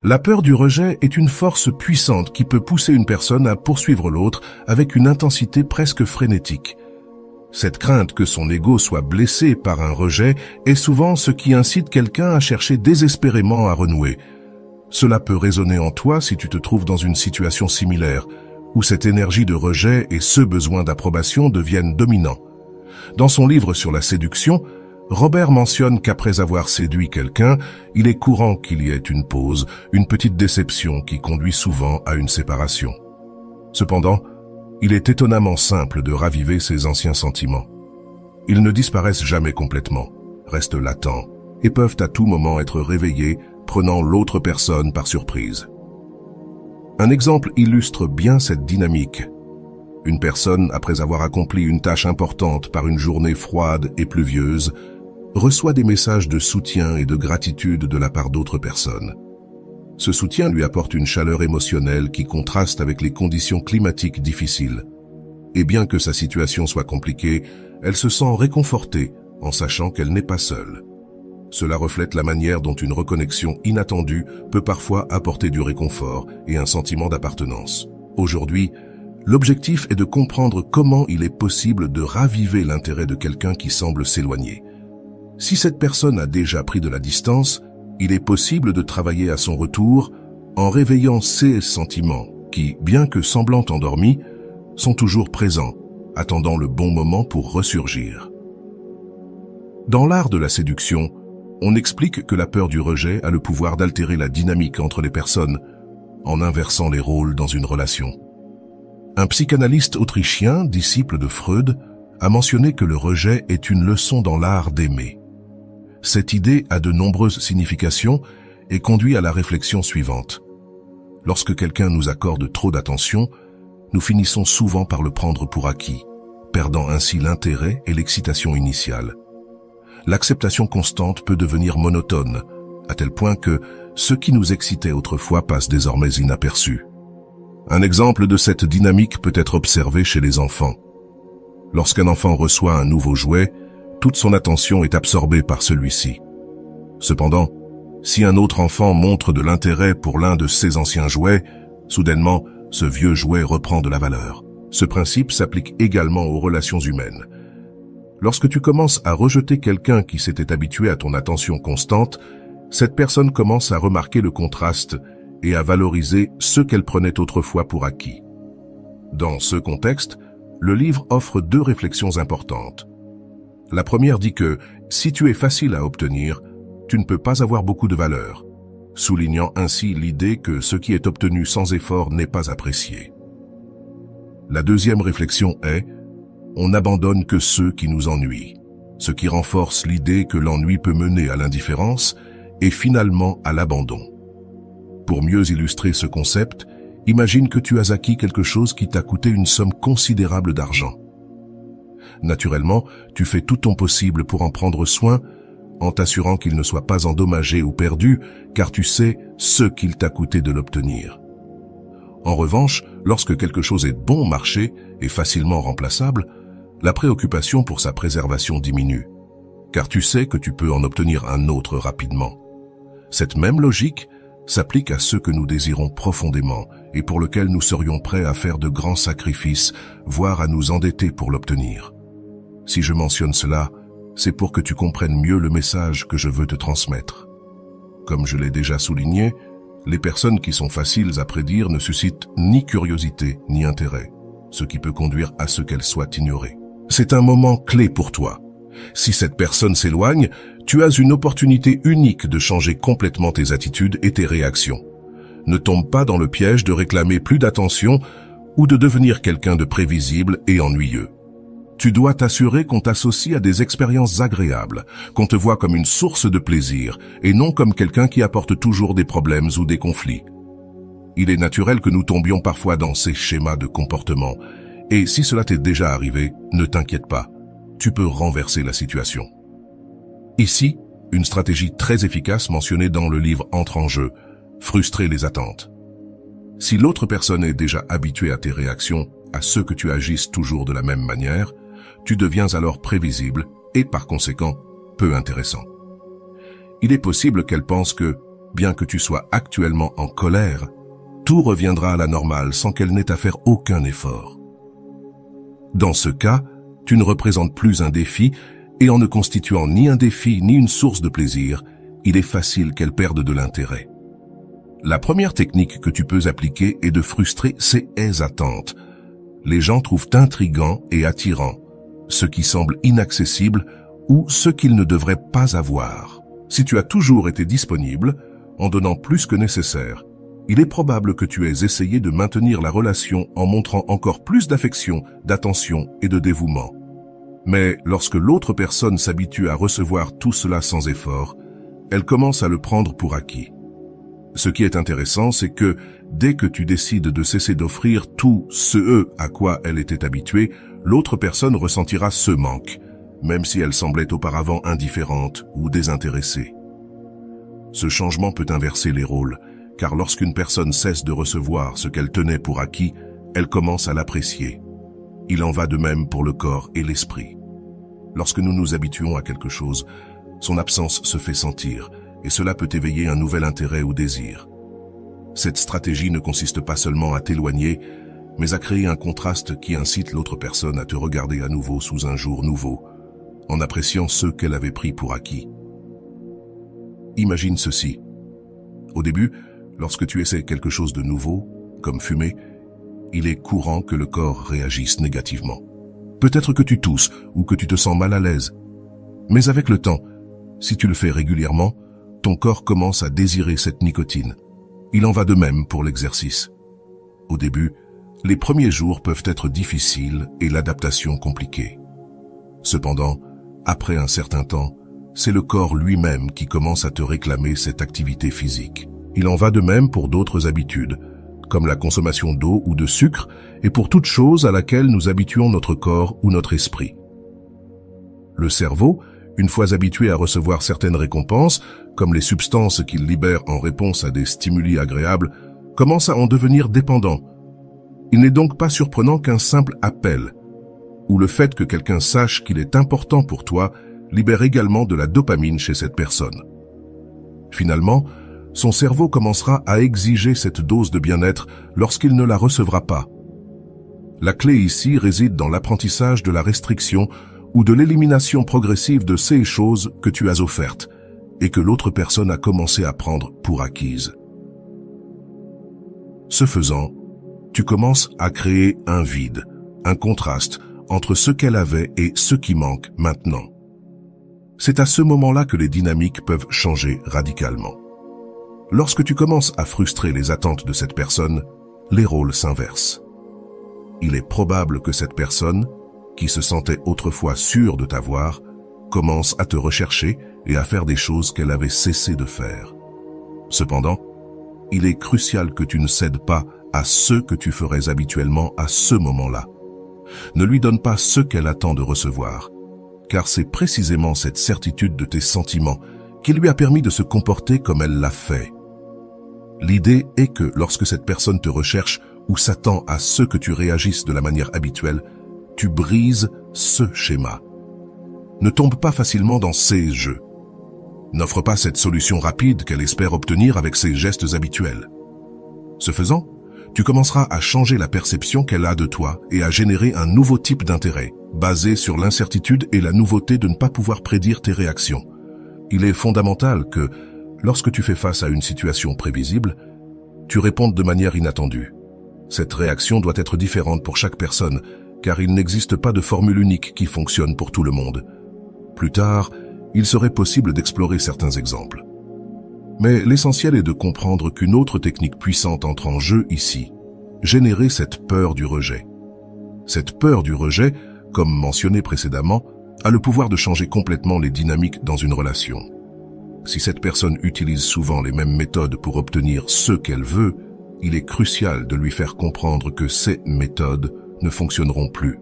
La peur du rejet est une force puissante qui peut pousser une personne à poursuivre l'autre avec une intensité presque frénétique. Cette crainte que son ego soit blessé par un rejet est souvent ce qui incite quelqu'un à chercher désespérément à renouer. Cela peut résonner en toi si tu te trouves dans une situation similaire, où cette énergie de rejet et ce besoin d'approbation deviennent dominants. Dans son livre sur la séduction, Robert mentionne qu'après avoir séduit quelqu'un, il est courant qu'il y ait une pause, une petite déception qui conduit souvent à une séparation. Cependant, il est étonnamment simple de raviver ces anciens sentiments. Ils ne disparaissent jamais complètement, restent latents et peuvent à tout moment être réveillés, prenant l'autre personne par surprise. Un exemple illustre bien cette dynamique. Une personne, après avoir accompli une tâche importante par une journée froide et pluvieuse, reçoit des messages de soutien et de gratitude de la part d'autres personnes. Ce soutien lui apporte une chaleur émotionnelle qui contraste avec les conditions climatiques difficiles. Et bien que sa situation soit compliquée, elle se sent réconfortée en sachant qu'elle n'est pas seule. Cela reflète la manière dont une reconnexion inattendue peut parfois apporter du réconfort et un sentiment d'appartenance. Aujourd'hui, l'objectif est de comprendre comment il est possible de raviver l'intérêt de quelqu'un qui semble s'éloigner. Si cette personne a déjà pris de la distance, il est possible de travailler à son retour en réveillant ces sentiments qui, bien que semblant endormis, sont toujours présents, attendant le bon moment pour ressurgir. Dans l'art de la séduction, on explique que la peur du rejet a le pouvoir d'altérer la dynamique entre les personnes en inversant les rôles dans une relation. Un psychanalyste autrichien, disciple de Freud, a mentionné que le rejet est une leçon dans l'art d'aimer. Cette idée a de nombreuses significations et conduit à la réflexion suivante. Lorsque quelqu'un nous accorde trop d'attention, nous finissons souvent par le prendre pour acquis, perdant ainsi l'intérêt et l'excitation initiale. L'acceptation constante peut devenir monotone, à tel point que ce qui nous excitait autrefois passe désormais inaperçu. Un exemple de cette dynamique peut être observé chez les enfants. Lorsqu'un enfant reçoit un nouveau jouet, toute son attention est absorbée par celui-ci. Cependant, si un autre enfant montre de l'intérêt pour l'un de ses anciens jouets, soudainement, ce vieux jouet reprend de la valeur. Ce principe s'applique également aux relations humaines. Lorsque tu commences à rejeter quelqu'un qui s'était habitué à ton attention constante, cette personne commence à remarquer le contraste et à valoriser ce qu'elle prenait autrefois pour acquis. Dans ce contexte, le livre offre deux réflexions importantes. La première dit que, si tu es facile à obtenir, tu ne peux pas avoir beaucoup de valeur, soulignant ainsi l'idée que ce qui est obtenu sans effort n'est pas apprécié. La deuxième réflexion est, on n'abandonne que ceux qui nous ennuient, ce qui renforce l'idée que l'ennui peut mener à l'indifférence et finalement à l'abandon. Pour mieux illustrer ce concept, imagine que tu as acquis quelque chose qui t'a coûté une somme considérable d'argent. Naturellement, tu fais tout ton possible pour en prendre soin, en t'assurant qu'il ne soit pas endommagé ou perdu, car tu sais ce qu'il t'a coûté de l'obtenir. En revanche, lorsque quelque chose est bon marché et facilement remplaçable, la préoccupation pour sa préservation diminue, car tu sais que tu peux en obtenir un autre rapidement. Cette même logique s'applique à ce que nous désirons profondément et pour lequel nous serions prêts à faire de grands sacrifices, voire à nous endetter pour l'obtenir. Si je mentionne cela, c'est pour que tu comprennes mieux le message que je veux te transmettre. Comme je l'ai déjà souligné, les personnes qui sont faciles à prédire ne suscitent ni curiosité ni intérêt, ce qui peut conduire à ce qu'elles soient ignorées. C'est un moment clé pour toi. Si cette personne s'éloigne, tu as une opportunité unique de changer complètement tes attitudes et tes réactions. Ne tombe pas dans le piège de réclamer plus d'attention ou de devenir quelqu'un de prévisible et ennuyeux. Tu dois t'assurer qu'on t'associe à des expériences agréables, qu'on te voit comme une source de plaisir et non comme quelqu'un qui apporte toujours des problèmes ou des conflits. Il est naturel que nous tombions parfois dans ces schémas de comportement et si cela t'est déjà arrivé, ne t'inquiète pas, tu peux renverser la situation. Ici, une stratégie très efficace mentionnée dans le livre entre en jeu, frustrer les attentes. Si l'autre personne est déjà habituée à tes réactions, à ce que tu agisses toujours de la même manière, tu deviens alors prévisible et par conséquent peu intéressant. Il est possible qu'elle pense que, bien que tu sois actuellement en colère, tout reviendra à la normale sans qu'elle n'ait à faire aucun effort. Dans ce cas, tu ne représentes plus un défi, et en ne constituant ni un défi ni une source de plaisir, il est facile qu'elle perde de l'intérêt. La première technique que tu peux appliquer est de frustrer ces attentes. Les gens trouvent intrigant et attirant ce qui semble inaccessible ou ce qu'ils ne devraient pas avoir. Si tu as toujours été disponible, en donnant plus que nécessaire, il est probable que tu aies essayé de maintenir la relation en montrant encore plus d'affection, d'attention et de dévouement. Mais lorsque l'autre personne s'habitue à recevoir tout cela sans effort, elle commence à le prendre pour acquis. Ce qui est intéressant, c'est que dès que tu décides de cesser d'offrir tout ce à quoi elle était habituée, l'autre personne ressentira ce manque, même si elle semblait auparavant indifférente ou désintéressée. Ce changement peut inverser les rôles, car lorsqu'une personne cesse de recevoir ce qu'elle tenait pour acquis, elle commence à l'apprécier. Il en va de même pour le corps et l'esprit. Lorsque nous nous habituons à quelque chose, son absence se fait sentir, et cela peut éveiller un nouvel intérêt ou désir. Cette stratégie ne consiste pas seulement à t'éloigner, mais à créer un contraste qui incite l'autre personne à te regarder à nouveau sous un jour nouveau, en appréciant ceux qu'elle avait pris pour acquis. Imagine ceci. Au début, lorsque tu essaies quelque chose de nouveau, comme fumer, il est courant que le corps réagisse négativement. Peut-être que tu tousses ou que tu te sens mal à l'aise. Mais avec le temps, si tu le fais régulièrement, ton corps commence à désirer cette nicotine. Il en va de même pour l'exercice. Au début, les premiers jours peuvent être difficiles et l'adaptation compliquée. Cependant, après un certain temps, c'est le corps lui-même qui commence à te réclamer cette activité physique. Il en va de même pour d'autres habitudes, comme la consommation d'eau ou de sucre, et pour toute chose à laquelle nous habituons notre corps ou notre esprit. Le cerveau, une fois habitué à recevoir certaines récompenses, comme les substances qu'il libère en réponse à des stimuli agréables, commence à en devenir dépendant. Il n'est donc pas surprenant qu'un simple appel, ou le fait que quelqu'un sache qu'il est important pour toi, libère également de la dopamine chez cette personne. Finalement, son cerveau commencera à exiger cette dose de bien-être lorsqu'il ne la recevra pas. La clé ici réside dans l'apprentissage de la restriction ou de l'élimination progressive de ces choses que tu as offertes et que l'autre personne a commencé à prendre pour acquises. Ce faisant, tu commences à créer un vide, un contraste entre ce qu'elle avait et ce qui manque maintenant. C'est à ce moment-là que les dynamiques peuvent changer radicalement. Lorsque tu commences à frustrer les attentes de cette personne, les rôles s'inversent. Il est probable que cette personne, qui se sentait autrefois sûre de t'avoir, commence à te rechercher et à faire des choses qu'elle avait cessé de faire. Cependant, il est crucial que tu ne cèdes pas à ce que tu ferais habituellement à ce moment-là. Ne lui donne pas ce qu'elle attend de recevoir, car c'est précisément cette certitude de tes sentiments qui lui a permis de se comporter comme elle l'a fait. L'idée est que lorsque cette personne te recherche ou s'attend à ce que tu réagisses de la manière habituelle, tu brises ce schéma. Ne tombe pas facilement dans ces jeux. N'offre pas cette solution rapide qu'elle espère obtenir avec ses gestes habituels. Ce faisant, tu commenceras à changer la perception qu'elle a de toi et à générer un nouveau type d'intérêt, basé sur l'incertitude et la nouveauté de ne pas pouvoir prédire tes réactions. Il est fondamental que, lorsque tu fais face à une situation prévisible, tu répondes de manière inattendue. Cette réaction doit être différente pour chaque personne, car il n'existe pas de formule unique qui fonctionne pour tout le monde. Plus tard, il serait possible d'explorer certains exemples. Mais l'essentiel est de comprendre qu'une autre technique puissante entre en jeu ici, générer cette peur du rejet. Cette peur du rejet, comme mentionné précédemment, a le pouvoir de changer complètement les dynamiques dans une relation. Si cette personne utilise souvent les mêmes méthodes pour obtenir ce qu'elle veut, il est crucial de lui faire comprendre que ces méthodes ne fonctionneront plus.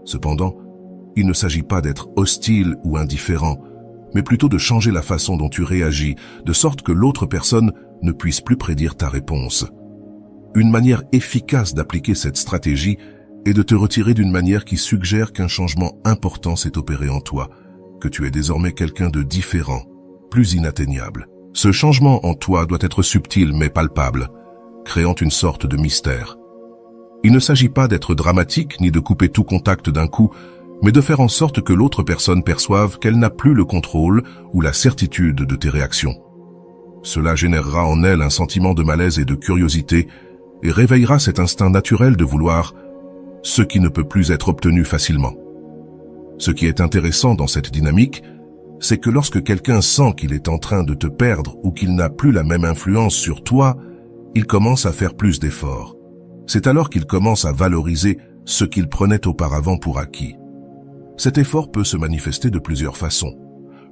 Cependant, il ne s'agit pas d'être hostile ou indifférent, mais plutôt de changer la façon dont tu réagis, de sorte que l'autre personne ne puisse plus prédire ta réponse. Une manière efficace d'appliquer cette stratégie est de te retirer d'une manière qui suggère qu'un changement important s'est opéré en toi, que tu es désormais quelqu'un de différent, plus inatteignable. Ce changement en toi doit être subtil mais palpable, créant une sorte de mystère. Il ne s'agit pas d'être dramatique ni de couper tout contact d'un coup, mais de faire en sorte que l'autre personne perçoive qu'elle n'a plus le contrôle ou la certitude de tes réactions. Cela générera en elle un sentiment de malaise et de curiosité et réveillera cet instinct naturel de vouloir ce qui ne peut plus être obtenu facilement. Ce qui est intéressant dans cette dynamique, c'est que lorsque quelqu'un sent qu'il est en train de te perdre ou qu'il n'a plus la même influence sur toi, il commence à faire plus d'efforts. C'est alors qu'il commence à valoriser ce qu'il prenait auparavant pour acquis. Cet effort peut se manifester de plusieurs façons.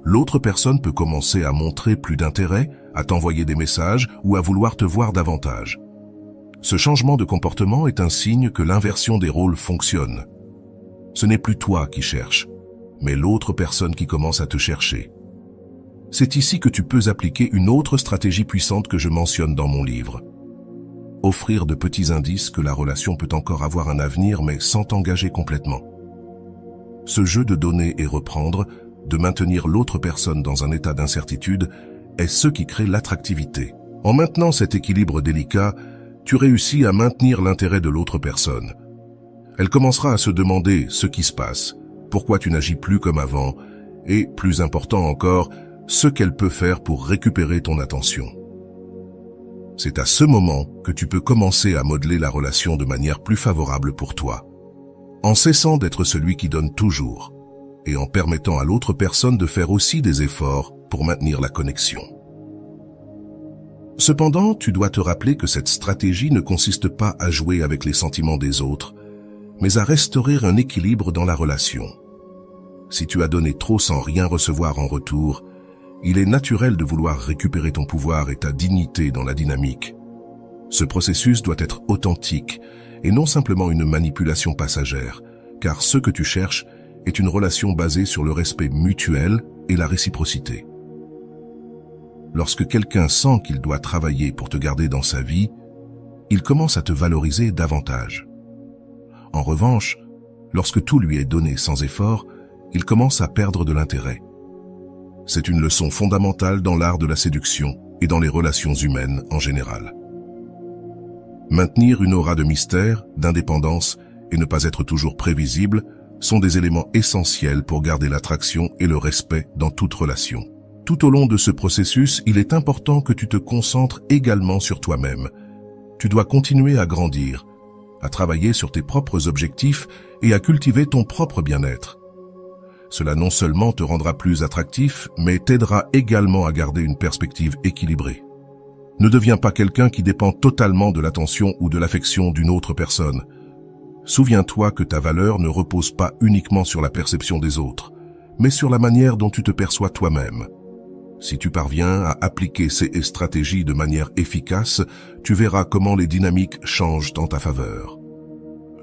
L'autre personne peut commencer à montrer plus d'intérêt, à t'envoyer des messages ou à vouloir te voir davantage. Ce changement de comportement est un signe que l'inversion des rôles fonctionne. Ce n'est plus toi qui cherches, mais l'autre personne qui commence à te chercher. C'est ici que tu peux appliquer une autre stratégie puissante que je mentionne dans mon livre. Offrir de petits indices que la relation peut encore avoir un avenir mais sans t'engager complètement. Ce jeu de donner et reprendre, de maintenir l'autre personne dans un état d'incertitude, est ce qui crée l'attractivité. En maintenant cet équilibre délicat, tu réussis à maintenir l'intérêt de l'autre personne. Elle commencera à se demander ce qui se passe, pourquoi tu n'agis plus comme avant, et, plus important encore, ce qu'elle peut faire pour récupérer ton attention. C'est à ce moment que tu peux commencer à modeler la relation de manière plus favorable pour toi, en cessant d'être celui qui donne toujours, et en permettant à l'autre personne de faire aussi des efforts pour maintenir la connexion. Cependant, tu dois te rappeler que cette stratégie ne consiste pas à jouer avec les sentiments des autres, mais à restaurer un équilibre dans la relation. Si tu as donné trop sans rien recevoir en retour, il est naturel de vouloir récupérer ton pouvoir et ta dignité dans la dynamique. Ce processus doit être authentique et non simplement une manipulation passagère, car ce que tu cherches est une relation basée sur le respect mutuel et la réciprocité. Lorsque quelqu'un sent qu'il doit travailler pour te garder dans sa vie, il commence à te valoriser davantage. En revanche, lorsque tout lui est donné sans effort, il commence à perdre de l'intérêt. C'est une leçon fondamentale dans l'art de la séduction et dans les relations humaines en général. Maintenir une aura de mystère, d'indépendance et ne pas être toujours prévisible sont des éléments essentiels pour garder l'attraction et le respect dans toute relation. Tout au long de ce processus, il est important que tu te concentres également sur toi-même. Tu dois continuer à grandir, à travailler sur tes propres objectifs et à cultiver ton propre bien-être. Cela non seulement te rendra plus attractif, mais t'aidera également à garder une perspective équilibrée. Ne deviens pas quelqu'un qui dépend totalement de l'attention ou de l'affection d'une autre personne. Souviens-toi que ta valeur ne repose pas uniquement sur la perception des autres, mais sur la manière dont tu te perçois toi-même. Si tu parviens à appliquer ces stratégies de manière efficace, tu verras comment les dynamiques changent en ta faveur.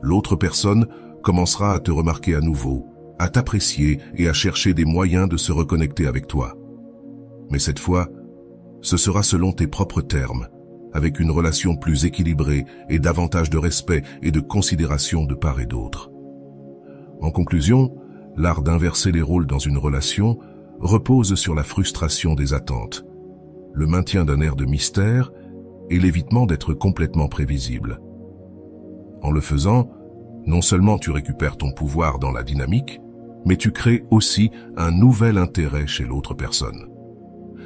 L'autre personne commencera à te remarquer à nouveau, à t'apprécier et à chercher des moyens de se reconnecter avec toi. Mais cette fois, ce sera selon tes propres termes, avec une relation plus équilibrée et davantage de respect et de considération de part et d'autre. En conclusion, l'art d'inverser les rôles dans une relation repose sur la frustration des attentes, le maintien d'un air de mystère et l'évitement d'être complètement prévisible. En le faisant, non seulement tu récupères ton pouvoir dans la dynamique, mais tu crées aussi un nouvel intérêt chez l'autre personne.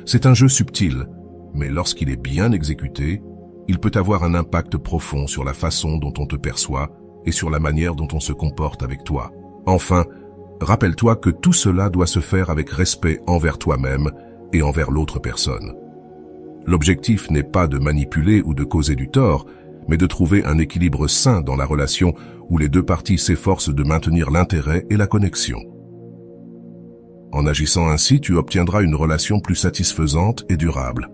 C'est un jeu subtil, mais lorsqu'il est bien exécuté, il peut avoir un impact profond sur la façon dont on te perçoit et sur la manière dont on se comporte avec toi. Enfin, rappelle-toi que tout cela doit se faire avec respect envers toi-même et envers l'autre personne. L'objectif n'est pas de manipuler ou de causer du tort, mais de trouver un équilibre sain dans la relation où les deux parties s'efforcent de maintenir l'intérêt et la connexion. En agissant ainsi, tu obtiendras une relation plus satisfaisante et durable.